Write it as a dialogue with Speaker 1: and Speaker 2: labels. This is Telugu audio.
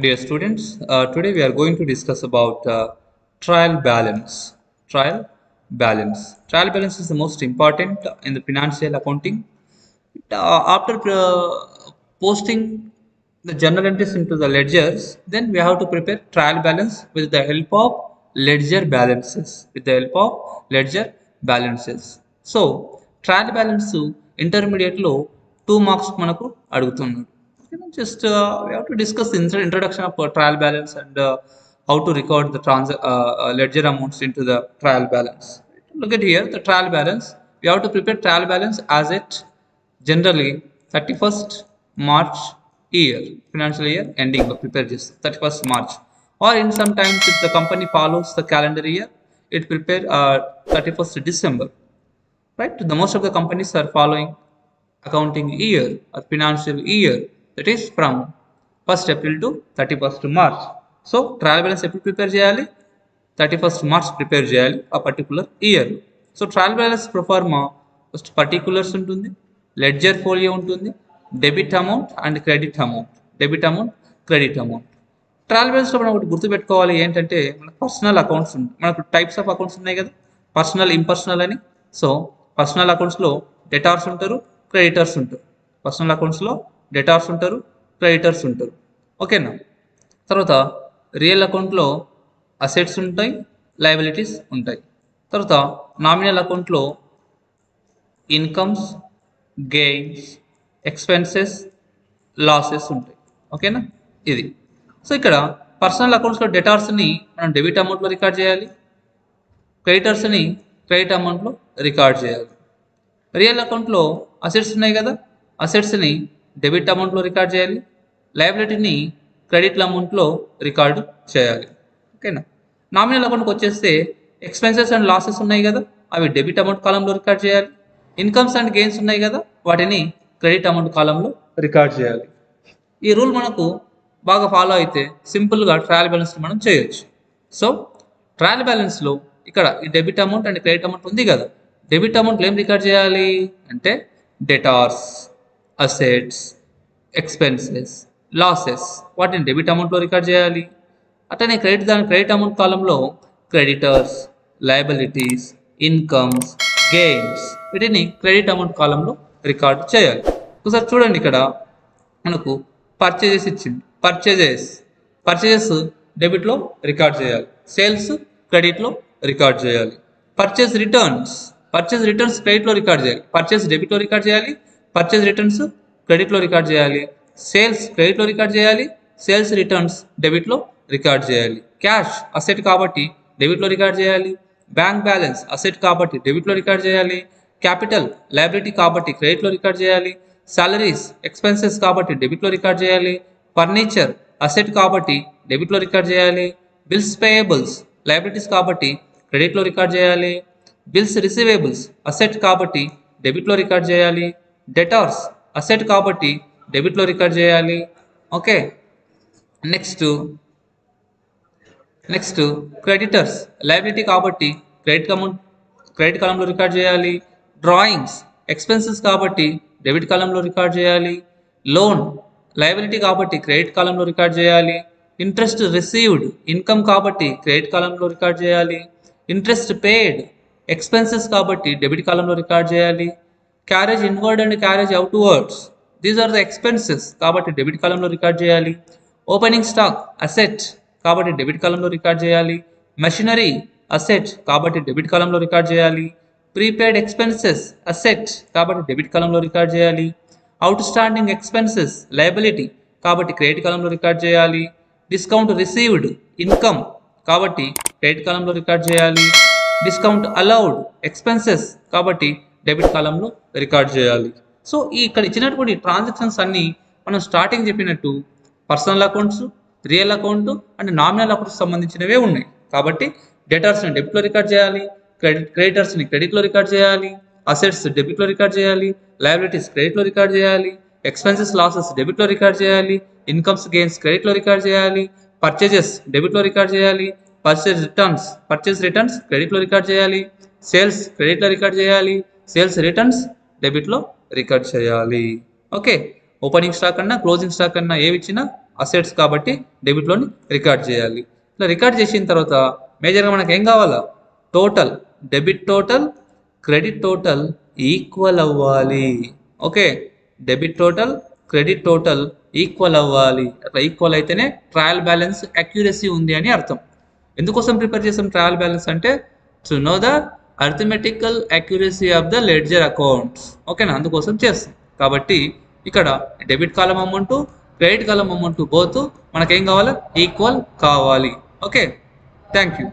Speaker 1: Dear students, today we are going to discuss about trial balance. Trial balance is the most important in the financial accounting. After posting the journal entries into the ledgers, then we have to prepare trial balance with the help of ledger balances. So, trial balance intermediate లో 2 marks మనకు అడుగుతున్నాడు. Just we have to discuss the introduction of trial balance and how to record the ledger amounts into the trial balance. Look at here, the trial balance. We have to prepare trial balance as it generally 31st March year, financial year ending prepare this 31st March, or in sometimes if the company follows the calendar year, it prepare 31st December. Right? The most of the companies are following accounting year or financial year, that is from 1st April to 31st March. So trial balance ఎప్పుడు ప్రిపేర్ చేయాలి? 31st March ప్రిపేర్ చేయాలి ఆ particular year. So trial balance proforma first particulars ఉంటుంది, లెడ్జర్ ఫోలియో ఉంటుంది, debit amount and credit amount. Trial బ్యాలెన్స్లో మనం ఒకటి గుర్తుపెట్టుకోవాలి ఏంటంటే, మనకు పర్సనల్ అకౌంట్స్ ఉంటాయి. మనకు టైప్స్ ఆఫ్ అకౌంట్స్ ఉన్నాయి కదా, పర్సనల్, ఇంపర్సనల్ అని. సో పర్సనల్ అకౌంట్స్లో డెటార్స్ ఉంటారు, క్రెడిటర్స్ ఉంటారు. పర్సనల్ అకౌంట్స్లో డెటార్స్ ఉంటారు, క్రెడిటర్స్ ఉంటారు. ఓకేనా? తర్వాత రియల్ అకౌంట్లో అసెట్స్ ఉంటాయి, లయబిలిటీస్ ఉంటాయి. తర్వాత నామినల్ అకౌంట్లో ఇన్కమ్స్, గెయిన్స్, ఎక్స్పెన్సెస్, లాసెస్ ఉంటాయి. ఓకేనా? ఇది. సో ఇక్కడ పర్సనల్ అకౌంట్స్లో డెటార్స్ని మనం డెబిట్ అమౌంట్లో రికార్డ్ చేయాలి, క్రెడిటర్స్ని క్రెడిట్ అమౌంట్లో రికార్డ్ చేయాలి. రియల్ అకౌంట్లో అసెట్స్ ఉన్నాయి కదా, అసెట్స్ని డెబిట్ అమౌంట్లో రికార్డ్ చేయాలి, లయబిలిటీని క్రెడిట్ అమౌంట్లో రికార్డు చేయాలి. ఓకేనా? నామినల్ అకౌంట్కి వచ్చేస్తే ఎక్స్పెన్సెస్ అండ్ లాసెస్ ఉన్నాయి కదా, అవి డెబిట్ అమౌంట్ కాలంలో రికార్డ్ చేయాలి. ఇన్కమ్స్ అండ్ గెయిన్స్ ఉన్నాయి కదా, వాటిని క్రెడిట్ అమౌంట్ కాలంలో రికార్డ్ చేయాలి. ఈ రూల్ మనకు బాగా ఫాలో అయితే సింపుల్గా ట్రయల్ బ్యాలెన్స్ మనం చేయొచ్చు. సో ట్రయల్ బ్యాలెన్స్లో ఇక్కడ ఈ debit amount and credit amount ఉంది కదా, డెబిట్ అమౌంట్లో ఏం రికార్డ్ చేయాలి అంటే డెటార్స్, అసెట్స్, ఎక్స్పెన్సెస్, లాసెస్, వాటిని డెబిట్ అమౌంట్లో రికార్డ్ చేయాలి. అట్లనే క్రెడిట్ అమౌంట్ కాలంలో క్రెడిటర్స్, లయబిలిటీస్, ఇన్కమ్స్, గెయిన్స్, వీటిని క్రెడిట్ అమౌంట్ కాలంలో రికార్డ్ చేయాలి. ఒకసారి చూడండి, ఇక్కడ మనకు పర్చేజెస్ ఇచ్చింది. పర్చేజెస్ డెబిట్లో రికార్డ్ చేయాలి, సేల్స్ క్రెడిట్లో రికార్డ్ చేయాలి. పర్చేజ్ రిటర్న్స్ క్రెడిట్లో రికార్డ్ చేయాలి, పర్చేజ్ డెబిట్లో రికార్డ్ చేయాలి, పర్చేజ్ రిటర్న్స్ క్రెడిట్లో రికార్డ్ చేయాలి. సేల్స్ క్రెడిట్లో రికార్డ్ చేయాలి, సేల్స్ రిటర్న్స్ డెబిట్లో రికార్డ్ చేయాలి. క్యాష్ అసెట్ కాబట్టి డెబిట్లో రికార్డ్ చేయాలి. బ్యాంక్ బ్యాలెన్స్ అసెట్ కాబట్టి డెబిట్లో రికార్డ్ చేయాలి. క్యాపిటల్ లయబిలిటీ కాబట్టి క్రెడిట్లో రికార్డ్ చేయాలి. సాలరీస్ ఎక్స్పెన్సెస్ కాబట్టి డెబిట్లో రికార్డ్ చేయాలి. ఫర్నిచర్ అసెట్ కాబట్టి డెబిట్లో రికార్డ్ చేయాలి. బిల్స్ పేయబుల్స్ లయబిలిటీస్ కాబట్టి క్రెడిట్లో రికార్డ్ చేయాలి. బిల్స్ రిసీవేబుల్స్ అసెట్ కాబట్టి డెబిట్లో రికార్డ్ చేయాలి. డెటార్స్ అసెట్ కాబట్టి డెబిట్లో రికార్డ్ చేయాలి. ఓకే, నెక్స్ట్ క్రెడిటర్స్ లయబిలిటీ కాబట్టి క్రెడిట్ కాలంలో రికార్డ్ చేయాలి. డ్రాయింగ్స్ ఎక్స్పెన్సెస్ కాబట్టి డెబిట్ కాలంలో రికార్డ్ చేయాలి. లోన్ లయబిలిటీ కాబట్టి క్రెడిట్ కాలంలో రికార్డ్ చేయాలి. ఇంట్రెస్ట్ రిసీవ్డ్ ఇన్కమ్ కాబట్టి క్రెడిట్ కాలంలో రికార్డ్ చేయాలి. ఇంట్రెస్ట్ పేడ్ ఎక్స్పెన్సెస్ కాబట్టి డెబిట్ కాలంలో రికార్డ్ చేయాలి. Carriage inward and carriage outwards, these are the expenses కాబట్టి డెబిట్ కాలంలో రికార్డ్ చేయాలి. ఓపెనింగ్ స్టాక్ అసెట్ కాబట్టి డెబిట్ కాలంలో రికార్డ్ చేయాలి. మెషినరీ అసెట్ కాబట్టి డెబిట్ కాలంలో రికార్డ్ చేయాలి. ప్రీపెయిడ్ ఎక్స్పెన్సెస్ అసెట్ కాబట్టి డెబిట్ కాలంలో రికార్డ్ చేయాలి. అవుట్ స్టాండింగ్ ఎక్స్పెన్సెస్ లయబిలిటీ కాబట్టి క్రెడిట్ కాలంలో రికార్డ్ చేయాలి. డిస్కౌంట్ రిసీవ్డ్ ఇన్కమ్ కాబట్టి క్రెడిట్ కాలంలో రికార్డ్ చేయాలి. డిస్కౌంట్ అలౌడ్ ఎక్స్పెన్సెస్ కాబట్టి డెబిట్ కాలంలో రికార్డ్ చేయాలి. సో ఇక్కడ ఇచ్చినటువంటి ట్రాన్సాక్షన్స్ అన్నీ మనం స్టార్టింగ్ చెప్పినట్టు personal accounts, real account and nominal accounts సంబంధించినవే ఉన్నాయి. కాబట్టి డెటార్స్ని డెబిట్లో రికార్డ్ చేయాలి, క్రెడిటర్స్ని క్రెడిట్లో రికార్డ్ చేయాలి, అసెట్స్ డెబిట్లో రికార్డ్ చేయాలి, లయబిలిటీస్ క్రెడిట్లో రికార్డ్ చేయాలి, ఎక్స్పెన్సెస్ లాసెస్ డెబిట్లో రికార్డ్ చేయాలి, ఇన్కమ్స్ గెయిన్స్ క్రెడిట్లో రికార్డ్ చేయాలి, పర్చేజెస్ డెబిట్లో రికార్డ్ చేయాలి, పర్చేజ్ రిటర్న్స్ క్రెడిట్లో రికార్డ్ చేయాలి, సేల్స్ క్రెడిట్లో రికార్డ్ చేయాలి, సేల్స్ రిటర్న్స్ డెబిట్లో రికార్డ్ చేయాలి. ఓకే, ఓపెనింగ్ స్టాక్ అన్నా క్లోజింగ్ స్టాక్ అన్నా ఏవి ఇచ్చినా అసెట్స్ కాబట్టి డెబిట్లోని రికార్డ్ చేయాలి. ఇలా రికార్డ్ చేసిన తర్వాత మేజర్గా మనకి ఏం కావాలా, total debit total credit total equal అవ్వాలి. Okay, debit total credit total equal అవ్వాలి. అట్లా ఈక్వల్ అయితేనే ట్రయల్ బ్యాలెన్స్ అక్యురసీ ఉంది అని అర్థం. ఎందుకోసం ప్రిపేర్ చేసాం ట్రయల్ బ్యాలెన్స్ అంటే to know the arithmetical accuracy of the ledger accounts. ఓకేనా, అందుకోసం చేస్తాం. కాబట్టి ఇక్కడ డెబిట్ కాలం అమౌంట్ క్రెడిట్ కాలం అమౌంట్ బోత్ మనకేం కావాలి, ఈక్వల్ కావాలి. Okay, thank you.